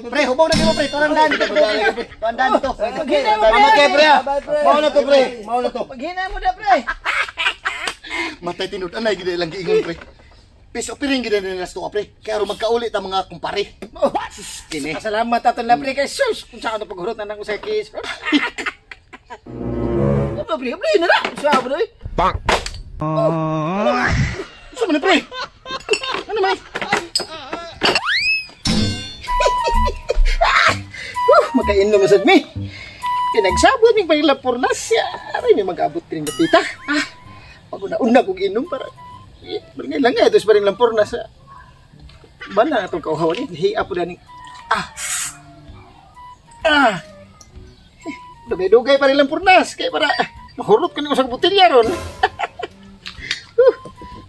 Pre, hubaw na mo pre. Tarandaan dito pre. Tarandaan dito. Paghina mo Salamat kay pre. Mao na to pre. Mao na to. Paghina mo na pre. Matay tinud anay gid lang giingon pre. Piso piring gid nila sto pre. Kaya ro magkauli ta mga kumpare. Kini. Salamat aton la pre kay sus. Kung saan pagurot na ko sa kiss. Ano pre? Pre na. Sa bro. Bang. Sa man pre. Ano may? Makainom masad mi. Pinagsabot ning pagilapurnas siya. Aray may mag-abot ring dapita. Pag-una kong inom para bringay lang nga ito sa paring lampurnas. Bala itong kauhawan ni. Hiya po na ni. Dugay-dugay pa rin lampurnas. Kaya para mahurot ka niyo sa butilya ron.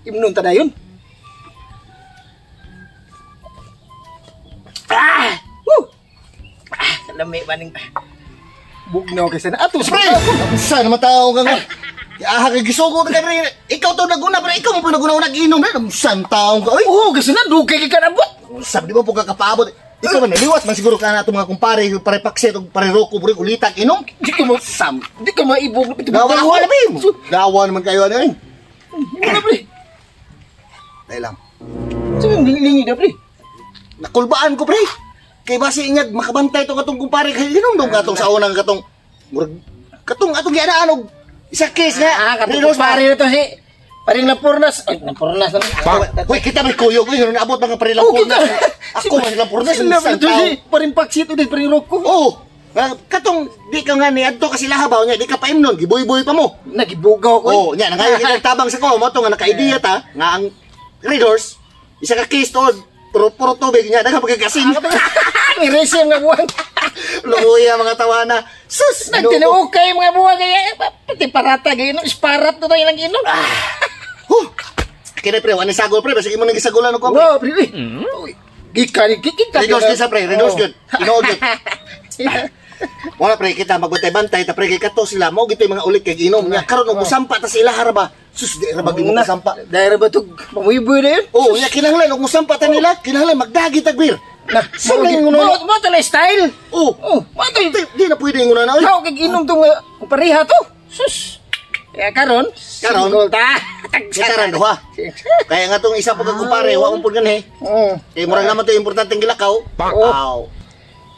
Imnon ta na yun. Lami ba ning bugnaw kay sana ato Pre, saan naman tao ka nga? Aha kay gisugo ka pre. Ikaw to naguna pre, ikaw mo pa naguna giinom na. Saan tao ka? Oy, oo kasi na dugay kay kanabot. sabi di ba po kakapaabot? Ikaw man liwat man siguro ka na itong mga kumpare, pare pakset ug pare roko buri ulitak inom. Di ka mo sam, di ka maibog. Gawa na bim. Gawa naman kayo ano yun. Ano pre? Dahil lang. Sabi mo lingi na pre. Nakulbaan ko pre. Kay basi inyag makabantay to katong kumpare kay inom dong katong sa unang katong katong atong giadaan og isa case nga. Katong pare na to si paring lampurnas. Ay, lampurnas na. Hoy, kita may kuyo ko yun abot mga pare lampurnas. Ako man lampurnas Sila ba ito si paring paksit o paring roko? Oh, katong di ka nga ni adto kasi lahabaw niya di ka paimnon gibuy-buy pa mo. Nagibugaw ko. Oh, nya nangayo kita tabang sa ko mo to nga naka-idea ta nga ang readers isa ka case to puro tubig niya daghang pagkagasin. May resim nga buwan. Luya mga tawana. Sus, Nagtinuukay mga buwan kaya pati parata gayno isparat to tayo nang inom. Kini pre, wani sagol pre, basta imo nang gisagulan ko. Wow, pre. Gika. Readers din sa pre, readers good. Inood good. Wala pre kita magbantay-bantay ta pre kay kato sila mo gitoy mga ulit kay inom nya karon og musampa ta sila haraba. Sus di ra bagi mo musampa. Dahil ba tug pamuiboy na yun? Oh, nya kinahanglan og musampa ta nila, kinahanglan magdagi tag beer. Nah, sila yung una. Mo tala style. Oh, di na pwede yung una na. How kag inom tong pareha to? Sus. Kaya karon ta. Karon duha. Kaya nga tong isa pag kumpare wa umpod ganhe. Kay murag naman to importanteng gilakaw. Wow.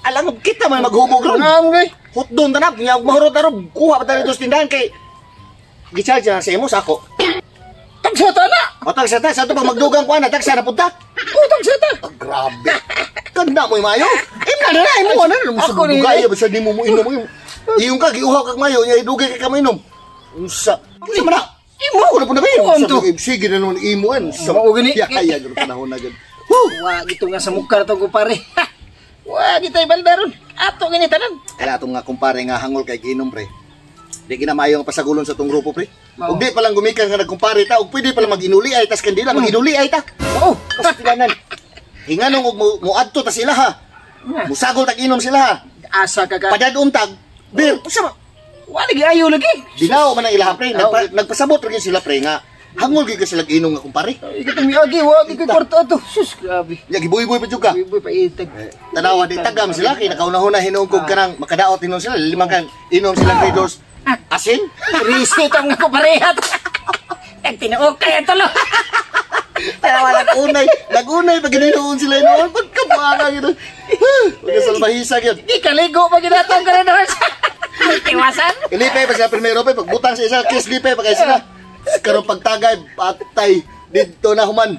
Alam kita man maghubog ron. Ngam gay. Hotdon tanap nya mahurot na ron. Kuha pa tayo dos tindahan kay gicharge na sa imo sako. Tagsata na. O tagsata sa to pag magdugang kuan na tagsa na punta. Tagsata. Grabe. Kanda mo mayo. Imna na imo na mo sa dugay basta di mo inom. Iyong ka giuhaw kag mayo nya dugay kay ka mainom. Unsa? Unsa man na? Imo ko na pud na sige na naman imuan. Sa mao gani. Kaya gud panahon na gud. Wa gito nga sa mukha to ko pare. Wa gitay baldaron. Ato gini tanan. Kaya atong nga kumpare nga hangol kay giinom pre. Di kinamayo nga pasagulon sa tong grupo pre. Ug di pa lang gumikan nga nagkumpare ta ug pwede pa lang mag-inuli ay tas kandila mag-inuli ay ta. Oo, kastilanan. Hinganong og moadto ta sila ha. Musagol tag inom sila ha. Asa ka ka. Padadun tag beer. Usa Wa lagi ayo lagi. Dinaw man ang ilaha pre. Nagpasabot ra sila pre nga hangol gyud ka sila giinom nga kumpare. Ikatong miagi wa di ko kwarto ato. Sus grabe. Ya gibuy-buy pa jud ka. Gibuy pa itag. Tanawa di tagam sila kay nakauna-una hinungkog kanang makadaot inom sila limang kang inom silang readers. Asin? Risit ang ako parehat. Nagtinuok kaya tulo. Tawa nagunay pag gininuon sila noon pagkabuanga gito. Pagkasalbahisa gyud. Di kaligo pag ginatong ka na doon. Tiwasan. Ilipay pa sa primero pa pagbutang sa isa kiss lipay pa kay sila. Karon pagtagay patay didto na human.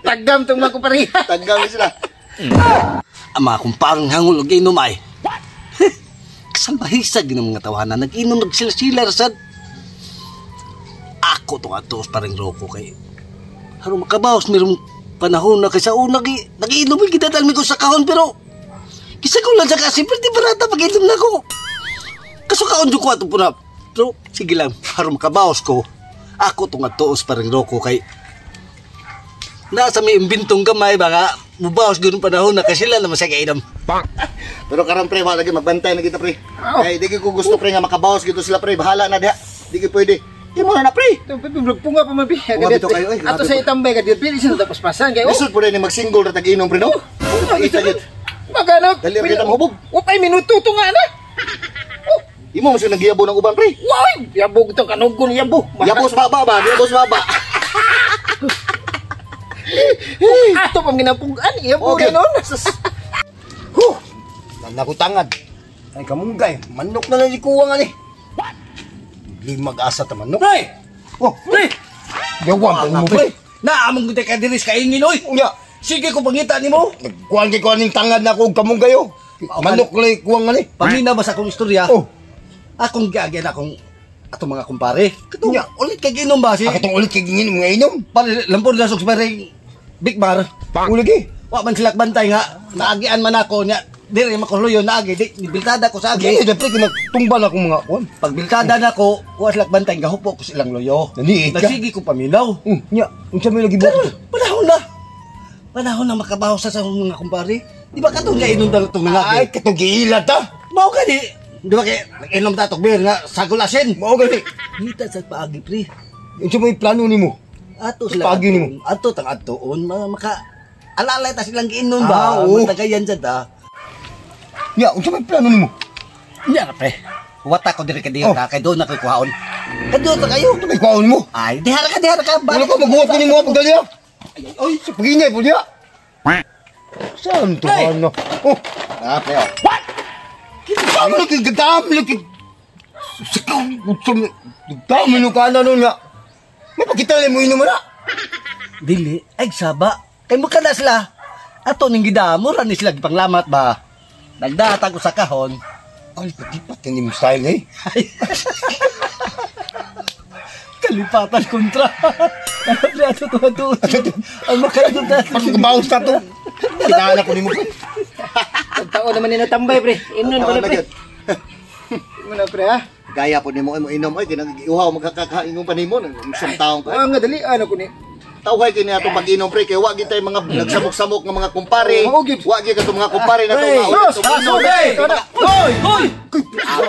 Tagam tong mga parehat. Tagam sila. Ama kung parang hangul og inom ay. Kasalbahisag ng mga tawanan nag-inom nagsila-sila rasad. Ako tong atos parang roko kay. Harong makabawas mayroong panahon na kaysa una nag-inom gidatalmi ko sa kahon pero kisa ko lang sa kasi pwede parata pag-inom na ko. Kasukaon ko ato po na. Pero sige lang, harong makabawas ko. Ako tong atos parang roko kay. Nasa may imbintong kamay baka mubawas gano'ng panahon na kasi sila naman sa kainom. Pero karon pre wala lagi magbantay na kita pre. Kay di ko gusto pre nga makabawas gito sila pre bahala na diha. Di ko pwede. Di mo na pre. Vlog po nga pa mabi. Bito kayo Ato sa itambay ka dito pili sa tapos pasan kay. Lisod po rin magsingle ra tag inom pre no. Magana. Dali kita mahubog. Upay minuto to nga na. Imo mo siya nagyabo ng uban, pre. Why? Yabog to kanugon yabo. Yabos baba ba? Yabos baba. Ato pang ginapugan. Yabo Okay. na noon. Nanakutangad. Ay kamunggay, manok na lang ikuha nga ni. Di mag-asa ta manok. Pre! Oh, Pre! gawan mo pre. Naamong kita ka diris kaingin, oy! Unya, Sige ko pangita ni mo. nagkuhan kay kuhan ning tangad na ako kamunggay oh. Manok lang ikuha nga ni. Pamina ba sa akong istorya? Oh, Akong gagyan akong atong mga kumpare. Nya. Ulit kay ginom ba si? ako tong ulit kay gingin mga inom. Pare lampor na sa pareng Big Bar. Ulagi. Wa man sila bantay nga naagian man ako nya dire makuluyo naagi di biltada ko sa Agi, agi. dapat nagtumbal ako mga kuhan. Pag biltada na ko, wa sila bantay gahupo ko silang loyo. Naliit ka. Nagsigi ko paminaw. Nya, unsa may lagi buhat? Panahon na. Panahon na makabaho sa mga kumpare. Di ba katong nga inundang itong mga Ay, katong giila ta. Mao gani. Di ba kay inom ta tog beer nga sagulasin. Mao gani. Kita sa paagi pre. Unsa may plano nimo? Ato sila. Paagi nimo. Ato tang atoon mga maka alalay ta silang giinom Ah, ba. oo. Matagayan sa ta. Nya, unsa may plano nimo? Nya na pre. Wata ko diri kadiyo Oh. ka kay doon na koy kuhaon. Kadto ta kayo. Unsa may kuhaon nimo? Ay, dihara ka. Ano ka maghuwat ko nimo pag dali? Oy, sa paginyay po niya. Saan to ano? Oh, Ah, pre. Oh. dami lagi. Dami no kana no nga. May pakita mo inom na. Dili ay saba. Kay mo kada sila. Ato ning gidamo ra ni sila gipanglamat ba. Nagdata ko sa kahon. Ay, pati ni mo style eh. Kalipatan kontra. Ano ato to. Ang makadto ta. Pag bawas ta to. Kinahanglan ko nimo. Pagtao naman ni natambay pre. Inon pala pre. Muna pre ha. Gaya po nimo imo inom ay kinag-iuhaw magkakaingong pa nimo isang taong ka. Nga dali ano ko ni. Tawhay kini atong pag-inom pre kay wa gid tay mga nagsamok-samok nga mga kumpare. Oo, gid. Wa gid katong mga kumpare na to Hey, nga ulit sus, tuminom. Hoy! Hoy!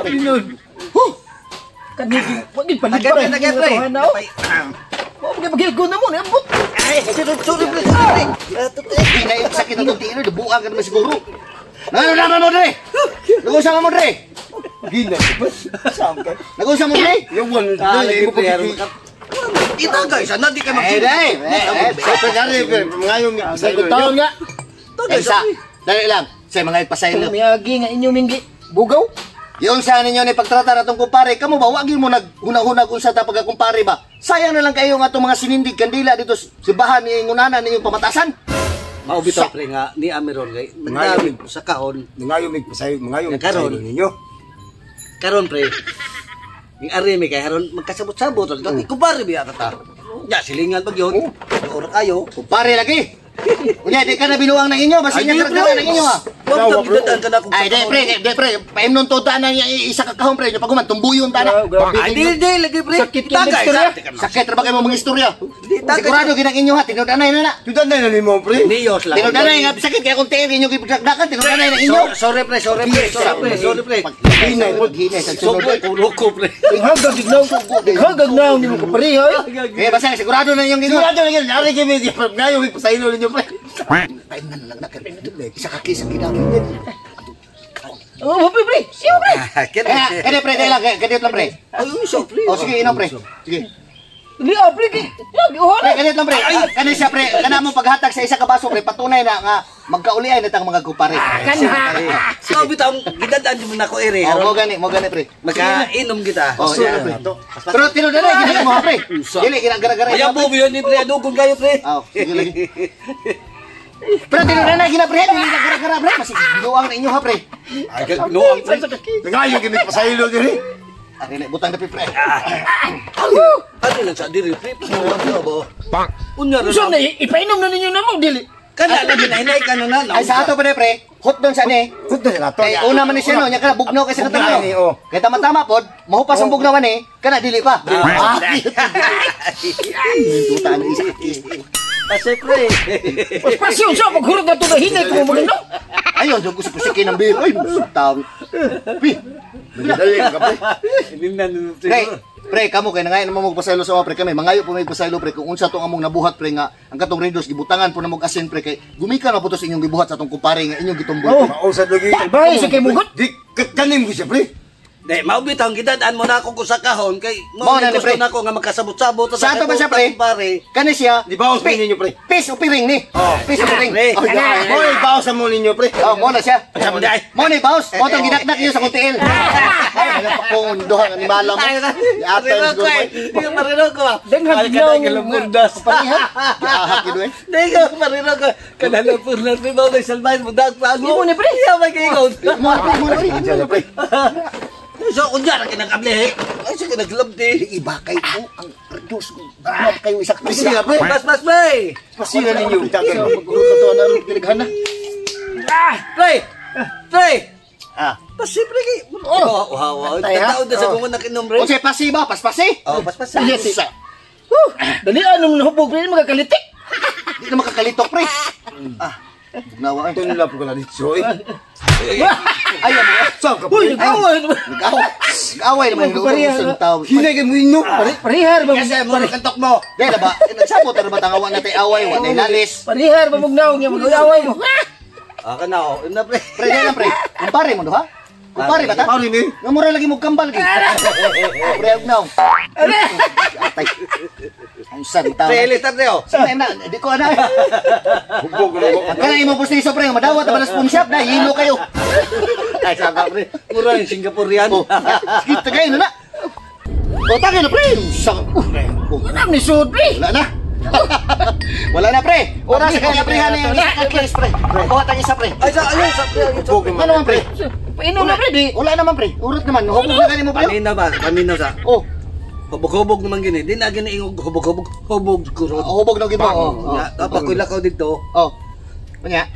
Inon. Kanigi, wagid pa Tagay pre. Mo pagay ko na mo ni ambot. Ay, sorry pre. Kinay sakit ang tino dubuan kan siguro. Naman mo dre. Nagusa mo dre. Gina. Saan ka? Nagusa mo dre. Yung one, Dali mo pre. pa. Kita guys, na di ka Eh dai. Sa gari ngayon sa Taon nga. Sa dali lang. Sa mga ipasaylo. Miyagi nga inyo minggi. Bugaw. Yung sa ninyo ni pagtrata na itong kumpare, kamo ba, wagi mo naghunag-hunag kung sa tapag kumpare ba? Sayang na lang kayo nga itong mga sinindig kandila dito sa bahan ni ngunana ninyong pamatasan. Mao bitaw pre nga ni Amiron kay nagdami sa kahon. Ngayon may pasayo, ngayon Nagkaroon. ninyo. Karon pre. Yung ari mi kay haron magkasabot-sabot ulit. Kumpare biya ta. Ya silingan pag yun. Ora kayo. Kumpare lagi. Kunya, di ka na binuang ng inyo, basta niya karagdagan ng inyo ha. Wag ta bidatan ka na kung Ay, di pre, paimnon to ta na isa ka kahon pre, paguman, tumbuyon ta na. Ay di lagi pre. Sakit Kita yung guys. istorya. Sakit ra ba kayo mga istorya? tagay. Sigurado ginang inyo ha, tinudanay na na. Tudan na nani mo, pre. Niyos lang. Tinudanay nga, sakit kaya kung tingin inyo gipagdagdagan, tinudanay na inyo. Sorry pre. Sorry pre. Paghinay sa sunod. Loko pre. Hagag gignaw. Hagag na ni mo ko pare ha. Eh, basta sigurado na yung inyo. Sigurado na yan, nari kami, ngayon may pasayo ninyo, pre. Paimnan na lang na kami. Isa ka kisa ginagin. Oh, pre. Siyo pre. Kaya pre, kaya lang, kaya lang pre. Ay, so pre. O sige, inom pre. Sige. Li pre ki. Yagi Pre, ganit lang pre. Kani siya pre, kana mo paghatag sa isa ka baso pre, patunay na nga magkauliay na tang mga kumpare. Kana. So bitaw gidadaan mo nako ere. Oh, mo gani pre. Magkainom kita. Oh, yeah, pre. Pero tinudanay ginag mo ha pre. Dili ginagara-gara. Kaya po yun ni pre, adugon kayo pre. Oh, sige lagi. Pero tinudanay gina pre, dili ginagara-gara pre. Kasi ginuang na inyo ha pre. Ay, noong pre. Ngayon kami pasayo diri. Ari na butang dapi pre. Ano lang sa diri pre? Ano ba? Unya So na. na ipainom na ninyo na mo dili. Kana na ginahinay ka na na. Ay sa ato pre, hot doon sa ni. Tudan na to. Kay una man ni siya no, nya kana bugnaw kay sa Bugnaw katalo. ni, oh. Kay tama-tama pod, mahupas ang bugnaw ni, kana dili pa. Tutaan isa. Kasi pre. Mas pasyon sa paghurot na to na hinay ko mo maganda. Ayun, yung gusto ko sikin ng beer. Ay, taong. Pi, Dali ka, pre. Hindi na pre, Pre, kamo kay nangayon mo magpasaylo sa mga pre kami. Mangayo po may pasaylo pre kung unsa tong among nabuhat pre nga ang katong Red Horse gibutangan po na mong asin pre kay gumikan na po to sa inyong gibuhat sa atong kumpare nga inyong gitumboy. Oh. Mausad lagi. Bahay sa kay mugot. Di kanim ko siya pre. Dahil maubitaw, gidadaan mo na ako ko sa kahon, kay Mao na ni, gusto pre. na ako nga magkasabot-sabot. Sa ato ba siya pre? Pare. Kani siya. Di bawas pa ninyo pre. Pis upiring ni. Pis upiring. Pre. Oh, yeah. Hoy, bawas mo ninyo pre. Oh, mo na siya. Sabi na ay. Mo ni baos, mo tong ginaknak niyo sa kuntiil. Ay, ano pa kung duha nga ni malam mo. Yata siguro mo. Hindi ka marino ko. Denghag Pariha. Yaahak yun eh. Hindi ka marino ko. Kanalamurnas ni Bao na salbahin mo. Dahil pa Imo ni, pre. Iya, may kayo. Mo na pre. So, kunyara kinakabli eh. Ay, sige, naglabdi. Iba kay mo ang reduce ko. Ano kayo isak Sige nga pre. Bas, pre. Pasila ninyo. Magurot na to na rin pinaghan na. Pre. Pre. Ah. Basi, pre. Oh, wow. Tay, ha? Tataon na sa bungon na kinombre. O siya pasi ba? Paspasi? Oh, bas. Yes. Dali anong nahubog rin magkakalitik. Di na makakalitok pre. Nawa Ito nila po ka na dito eh. Ayaw mo. Saan ka Uy, pre? nag-away. Nag-away naman yung Pariha. isang tao. Hinay ka mo inyo. Parihar ba? Kasi mo kantok mo. Dahil ba? Nagsabot na ba tangawan natin away? Wala lalis. Parihar ba mugnaw niya mag-away mo? Aka na ako. Ina, pre. Pre, dahil lang pre. Kumpare mo ha? Kumpare ba ta? Pari ni. Nga mura lagi mo kambal kay. Pre, agnaw. Atay. Ang sari tao. Pre, listar niyo. Sana na, di ko ana. Hubog na ako. Kana imo pustiso pre, madawat ba spoon shop na hilo kayo. Ay, saka, pre. Mura yung Singaporean. Kita kayo na. O tangin na pre. Ano ni sud pre? Wala na. Wala na pre. Ora sa kanya pre hani ang case pre. Buhat ang isa pre. Ay, ayun, sa pre. Hubog Ano naman. naman pre? Painom na pre di. Wala naman pre. Urot naman. Hubog na kanin mo pre. Kanina sa. Oh, Hubog-hubog naman gini. Di na gini ingog hubog kurot. hubog na gid mo. Oh. Tapos ko lakaw dito. Oh. Kanya.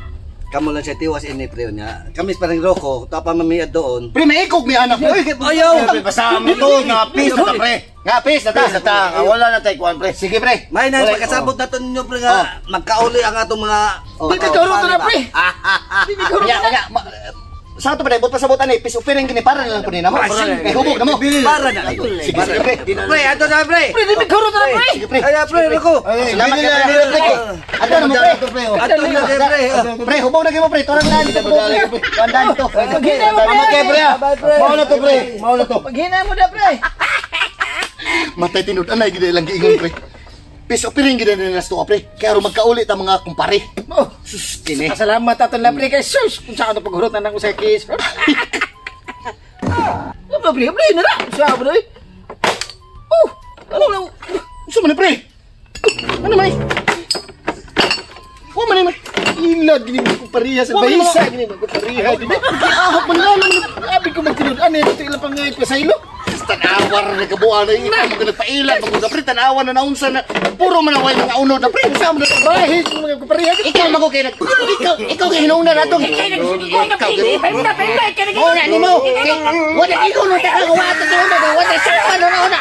Kamo lang siya tiwas ini pre niya. Kami parang roko, tapa mamiyad doon. Pre may ikog mi anak mo. Ayaw. Pre, basta mo to nga peace na pre. Nga pis na ta. Peace na ta. Wala na tayo kuhan pre. Sige pre. May na pagkasabot na to ninyo pre nga magkauli ang atong mga Di ka karo na pre. Di ka karo. Kanya. Sa ato ba but pasabutan ni pis opiring kini para na lang kunin mo. Kay hubog na mo. para na. Sige sige pre. Pre, ato na pre. Pre di ka karo na pre. Sige pre. Ay, pre, ako. Salamat ka pre. Ato na mo pre. Ato na pre. Pre, hubog na mo pre. Torang lang dito hubog. Tandaan to. Maghina mo Okay pre. Mao na to pre. Mao na to. Maghina mo na pre. Matay tinud anay gid lang giingon pre. Pis opiring gid na nas to pre. Kaya ro magkaulit ang mga kumpare. Oh, Sus kini. salamat aton la pre kay sus kung saan paghurot na nang usay case. Ano pre? Pre na na. Sa pre. Oh, ano na? Unsa man ni pre? Ano may? Wa man ni. Ilad gini ko pariha sa baysa gini ko pariha gini. Ahok man lang. Abi ko magtinud ano ito ilang pangay pa sa ilo. Tanawar na kabuan na ina mo nagpailan mo pre tanawan na naunsa na puro man away mga unod na pre sa mo na Bahis mo mga pariha. ikaw mago kay ikaw kay hinuna na to wala ni mo wala ikaw no ta ka wa to wala sa ano na